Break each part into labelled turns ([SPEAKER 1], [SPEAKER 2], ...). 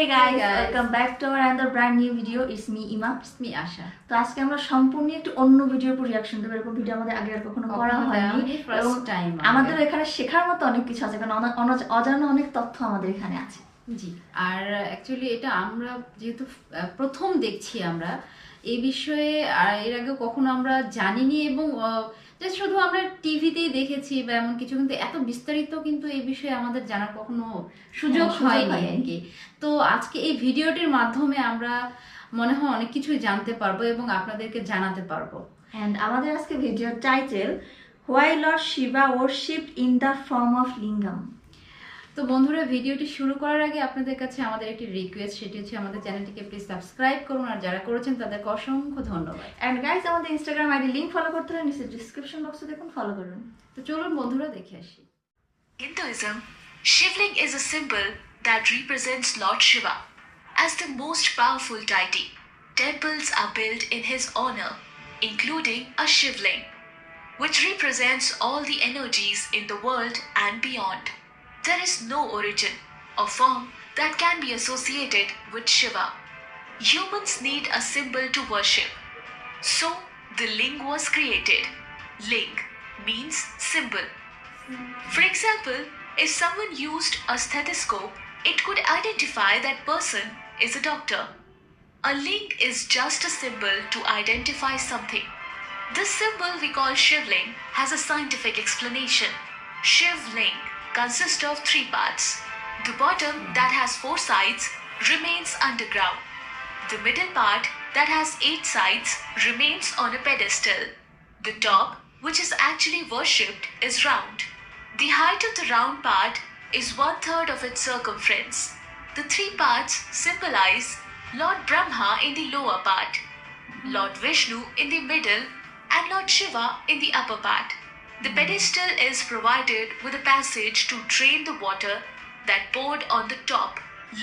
[SPEAKER 1] guys, welcome back to our another brand new video. It's me Ima.
[SPEAKER 2] It's me Asha.
[SPEAKER 1] তো আজকে আমরা সম্পূর্ণ একটু অন্য ভিডিওর উপর রিঅ্যাকশন দেব। এরকম ভিডিও আমাদের আগে আর কখনো করা হয়নি।
[SPEAKER 2] First time.
[SPEAKER 1] আমাদের এখানে শেখার মতো অনেক কিছু আছে, কারণ অজানা অনেক তথ্য আমাদের এখানে আছে।
[SPEAKER 2] জি, আর অ্যাকচুয়ালি এটা আমরা যেহেতু প্রথম দেখছি আমরা এই বিষয়ে, আর এর আগে কখনো আমরা জানিনি এবং শুধু আমরা টিভিতেই দেখেছি বা এমন কিছু, কিন্তু এত বিস্তারিত কিন্তু এই বিষয়ে আমাদের জানার কখনো সুযোগ হয়নি আর কি। তো আজকে এই ভিডিওটির মাধ্যমে আমরা মনে হয় অনেক কিছুই জানতে পারবো এবং আপনাদেরকে জানাতে পারবো।
[SPEAKER 1] এন্ড আমাদের আজকে ভিডিওর title why lord Shiva worshipped in the form of lingam.
[SPEAKER 2] তো বন্ধুরা, ভিডিওটি শুরু করার আগে আপনাদের কাছে আমাদের একটি রিকোয়েস্ট, সেটি হচ্ছে আমাদের চ্যানেলটিকে প্লিজ সাবস্ক্রাইব করুন, আর যারা করেছেন তাদেরকে অসংখ্য ধন্যবাদ।
[SPEAKER 1] এন্ড গাইস, আমাদের ইনস্টাগ্রাম আইডি লিংক ফলো করতে হলে নিচে ডেসক্রিপশন বক্সে দেখুন, ফলো করুন।
[SPEAKER 2] তো চলুন বন্ধুরা দেখে আসি।
[SPEAKER 3] Hinduism, Shivling is a symbol that represents Lord Shiva as the most powerful deity. Temples are built in his honor, including a Shivling, which represents all the energies in the world and beyond. There is no origin or form that can be associated with Shiva. Humans need a symbol to worship. So, the Ling was created. Ling means symbol. For example, if someone used a stethoscope, it could identify that person is a doctor. A ling is just a symbol to identify something. This symbol we call Shivling has a scientific explanation. Shivling consists of 3 parts. The bottom, that has 4 sides, remains underground. The middle part, that has 8 sides, remains on a pedestal. The top, which is actually worshipped, is round. The height of the round part is 1/3 of its circumference. The 3 parts symbolize Lord Brahma in the lower part, Lord Vishnu in the middle, and Lord Shiva in the upper part. The pedestal is provided with a passage to drain the water that poured on the top.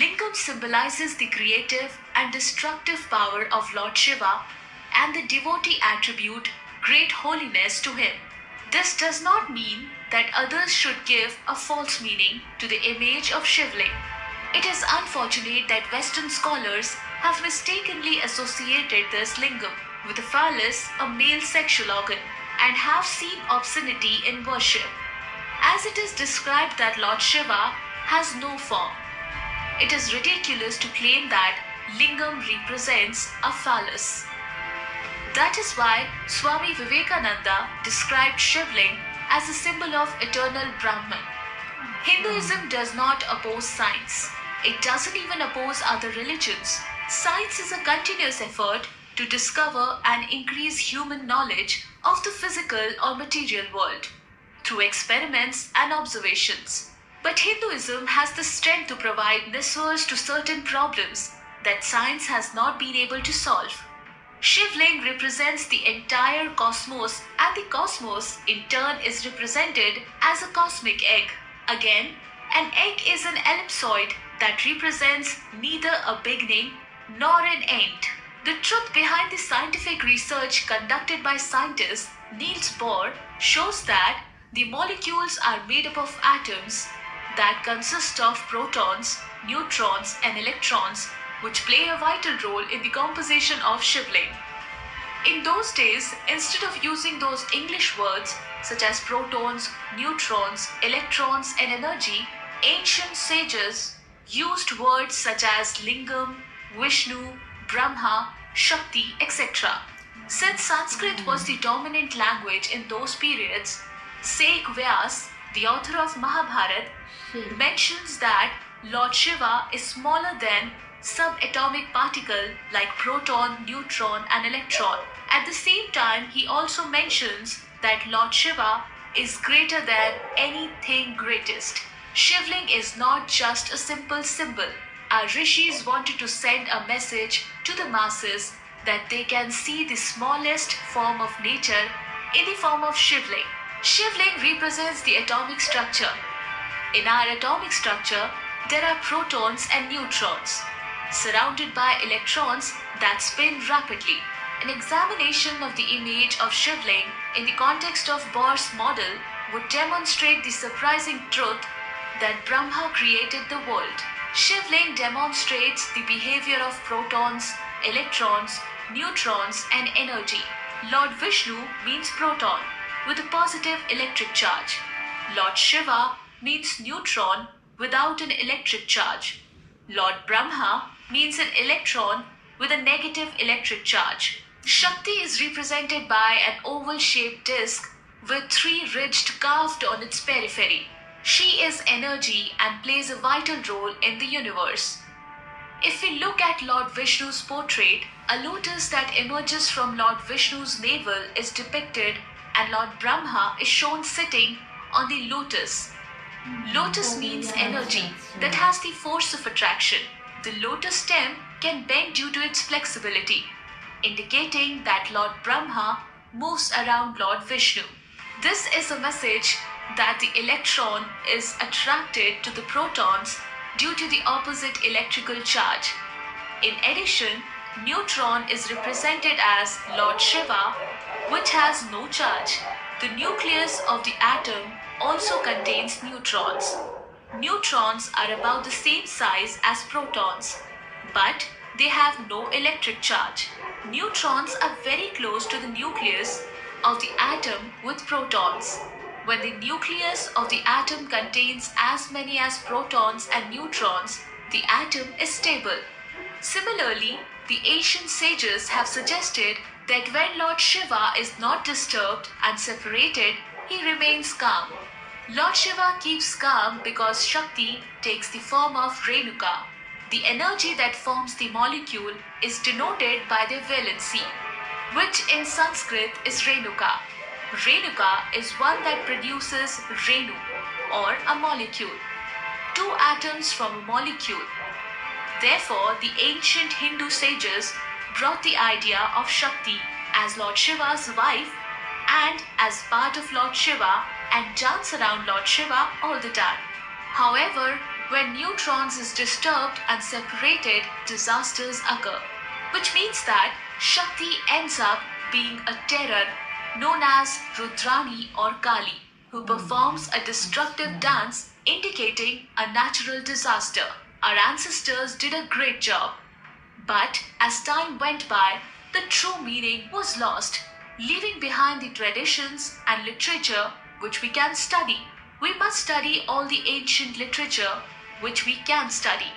[SPEAKER 3] Lingam symbolizes the creative and destructive power of Lord Shiva and the devotee attribute great holiness to him. This does not mean that others should give a false meaning to the image of Shivling. It is unfortunate that Western scholars have mistakenly associated this lingam with a phallus, a male sexual organ, and have seen obscenity in worship, as it is described that Lord Shiva has no form. It is ridiculous to claim that lingam represents a phallus. That is why Swami Vivekananda described Shivling as a symbol of eternal Brahman. Hinduism does not oppose science. It doesn't even oppose other religions. Science is a continuous effort to discover and increase human knowledge of the physical or material world through experiments and observations. But Hinduism has the strength to provide answers to certain problems that science has not been able to solve. Shivling represents the entire cosmos, and the cosmos in turn is represented as a cosmic egg. Again, an egg is an ellipsoid that represents neither a beginning nor an end. The truth behind the scientific research conducted by scientist Niels Bohr shows that the molecules are made up of atoms that consist of protons, neutrons, and electrons, which play a vital role in the composition of Shivling. In those days, instead of using those English words such as protons, neutrons, electrons, and energy, ancient sages used words such as Lingam, Vishnu, Brahma, Shakti, etc. Since Sanskrit was the dominant language in those periods, Sek Vyas, the author of Mahabharata, mentions that Lord Shiva is smaller than subatomic particle like proton, neutron, and electron. At the same time, he also mentions that Lord Shiva is greater than anything greatest. Shivling is not just a simple symbol. Our rishis wanted to send a message to the masses that they can see the smallest form of nature in the form of Shivling. Shivling represents the atomic structure. In our atomic structure, there are protons and neutrons, surrounded by electrons that spin rapidly. An examination of the image of Shivling in the context of Bohr's model would demonstrate the surprising truth that Brahma created the world. Shivling demonstrates the behavior of protons, electrons, neutrons, and energy. Lord Vishnu means proton with a positive electric charge. Lord Shiva means neutron without an electric charge. Lord Brahma means an electron with a negative electric charge. Shakti is represented by an oval-shaped disc with 3 ridged carved on its periphery. She is energy and plays a vital role in the universe. If we look at Lord Vishnu's portrait, a lotus that emerges from Lord Vishnu's navel is depicted, and Lord Brahma is shown sitting on the lotus. Lotus means energy that has the force of attraction. The lotus stem can bend due to its flexibility, indicating that Lord Brahma moves around Lord Vishnu. This is a message that the electron is attracted to the protons due to the opposite electrical charge. In addition, neutron is represented as Lord Shiva, which has no charge. The nucleus of the atom also contains neutrons. Neutrons are about the same size as protons, but they have no electric charge. Neutrons are very close to the nucleus of the atom with protons. When the nucleus of the atom contains as many as protons and neutrons, the atom is stable. Similarly, the ancient sages have suggested that when Lord Shiva is not disturbed and separated, he remains calm. Lord Shiva keeps calm because Shakti takes the form of Renuka. The energy that forms the molecule is denoted by their valency, which in Sanskrit is Renuka. Renuka is one that produces Renu, or a molecule. 2 atoms from a molecule. Therefore, the ancient Hindu sages brought the idea of Shakti as Lord Shiva's wife and as part of Lord Shiva and dance around Lord Shiva all the time. However, when neutrons is disturbed and separated, disasters occur, which means that Shakti ends up being a terror known as Rudrani or Kali, who performs a destructive dance indicating a natural disaster. Our ancestors did a great job, but as time went by, the true meaning was lost, leaving behind the traditions and literature which we can study. We must study all the ancient literature which we can study.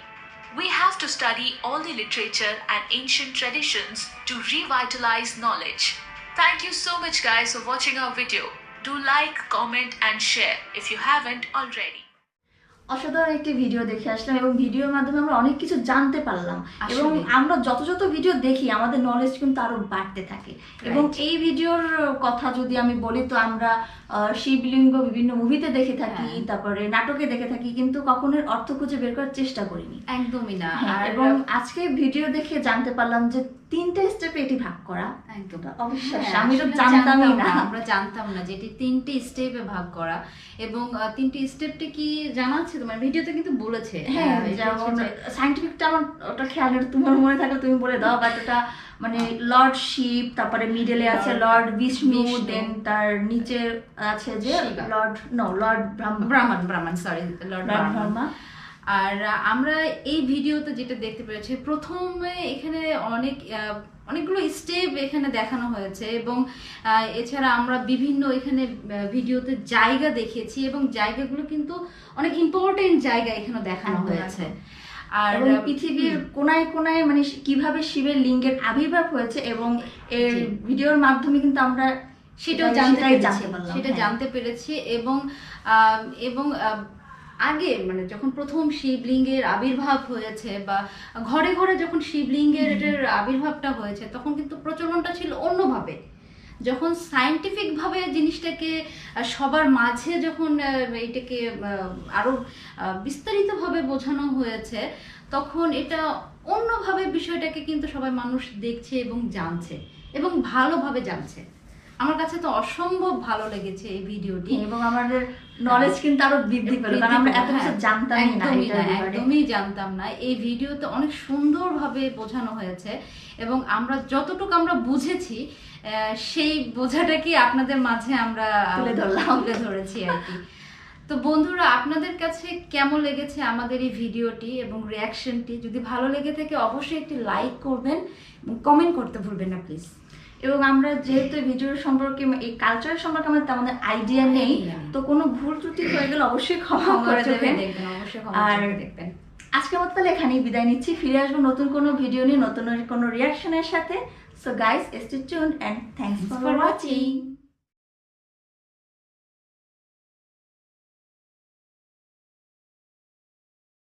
[SPEAKER 3] We have to study all the literature and ancient traditions to revitalize knowledge. Thank you so much guys for watching our video. Do like, comment and share if you haven't already.
[SPEAKER 1] অসাধারণ একটি video দেখে আসলাম এবং ভিডিওর মাধ্যমে আমরা অনেক কিছু জানতে পারলাম এবং আমরা যত যত ভিডিও দেখি আমাদের নলেজ কিন্তু আরো বাড়তে থাকে এবং এই ভিডিওর কথা যদি আমি বলি তো আমরা শিবলিঙ্গ বিভিন্ন মুভিতে দেখে থাকি, তারপরে নাটকে দেখে থাকি, কিন্তু কখনো অর্থ খুঁজে বের করার চেষ্টা করিনি।
[SPEAKER 2] একদমই না।
[SPEAKER 1] এবং আজকে ভিডিও দেখে জানতে পারলাম যে 3টে স্টেপে এটি ভাগ করা।
[SPEAKER 2] একদম
[SPEAKER 1] অবিশ্বাস্য, আমি তো জানতামই না,
[SPEAKER 2] আমরা জানতাম না যে এটি 3টে স্টেপে ভাগ করা। এবং 3টে স্টেপটা কি জানা আছে তোমার? ভিডিওতে কিন্তু বলেছে।
[SPEAKER 1] হ্যাঁ, যেমন সায়েন্টিফিকটা আমার ওটা খেয়াল নেই, তোমার মনে থাকলে তুমি বলে দাও। বাট ওটা মানে লর্ড শিব, তারপরে মিডলে আছে লর্ড বিষ্ণু, দেন তার নিচে আছে যে লর্ড ব্রাহ্মণ, সরি লর্ড ব্রহ্মা।
[SPEAKER 2] আর আমরা এই ভিডিওতে যেটা দেখতে পেরেছি, প্রথমে এখানে অনেকগুলো স্টেপ এখানে দেখানো হয়েছে এবং এছাড়া আমরা বিভিন্ন এখানে ভিডিওতে জায়গা দেখেছি এবং জায়গাগুলো কিন্তু অনেক ইম্পর্টেন্ট জায়গা এখানে দেখানো হয়েছে।
[SPEAKER 1] আর পৃথিবীর কোনায় কোনায় মানে কিভাবে শিবের লিঙ্গের আবির্ভাব হয়েছে এবং এর ভিডিওর মাধ্যমে কিন্তু আমরা
[SPEAKER 2] সেটাও জানতে পেরেছি। এবং আগে মানে যখন প্রথম শিবলিঙ্গের আবির্ভাব হয়েছে বা ঘরে ঘরে যখন শিবলিঙ্গের এটার আবির্ভাবটা হয়েছে, তখন কিন্তু প্রচলনটা ছিল অন্যভাবে। যখন সায়েন্টিফিক ভাবে জিনিসটাকে সবার মাঝে যখন এটাকে আরো বিস্তারিতভাবে বোঝানো হয়েছে, তখন এটা অন্যভাবে বিষয়টাকে কিন্তু সবাই মানুষ দেখছে এবং জানছে এবং ভালোভাবে জানছে। আমার কাছে তো অসম্ভব ভালো লেগেছে এই ভিডিওটি এবং আমাদের
[SPEAKER 1] নলেজ কিন্তু আরো বৃদ্ধি পেল, কারণ আমরা এত কিছু জানতামই না,
[SPEAKER 2] একদমই জানতাম না। এই ভিডিওতে অনেক সুন্দরভাবে বোঝানো হয়েছে এবং আমরা যতটুকু আমরা বুঝেছি সেই বোঝাটাকে আপনাদের মাঝে আমরা তুলে ধরেছি আর কি। তো বন্ধুরা, আপনাদের কাছে কেমন লেগেছে আমাদের এই ভিডিওটি এবং রিয়াকশনটি? যদি ভালো লেগে থাকে অবশ্যই একটি লাইক করবেন এবং কমেন্ট করতে ভুলবেন না প্লিজ।
[SPEAKER 1] এবং আমরা যেহেতু ভিডিওর সম্পর্কে এই কালচার সম্পর্কে আমাদের তেমন আইডিয়া নেই, তো কোনো ভুল ত্রুটি হয়ে গেলে অবশ্যই ক্ষমা করে দেবেন। আর
[SPEAKER 2] দেখবেন
[SPEAKER 1] আজকের মতো তাহলে এখানেই বিদায় নিচ্ছি। ফিরে আসবো নতুন কোনো ভিডিও নিয়ে, নতুন কোনো রিয়াকশনের সাথে। So guys, stay tuned and thanks for watching.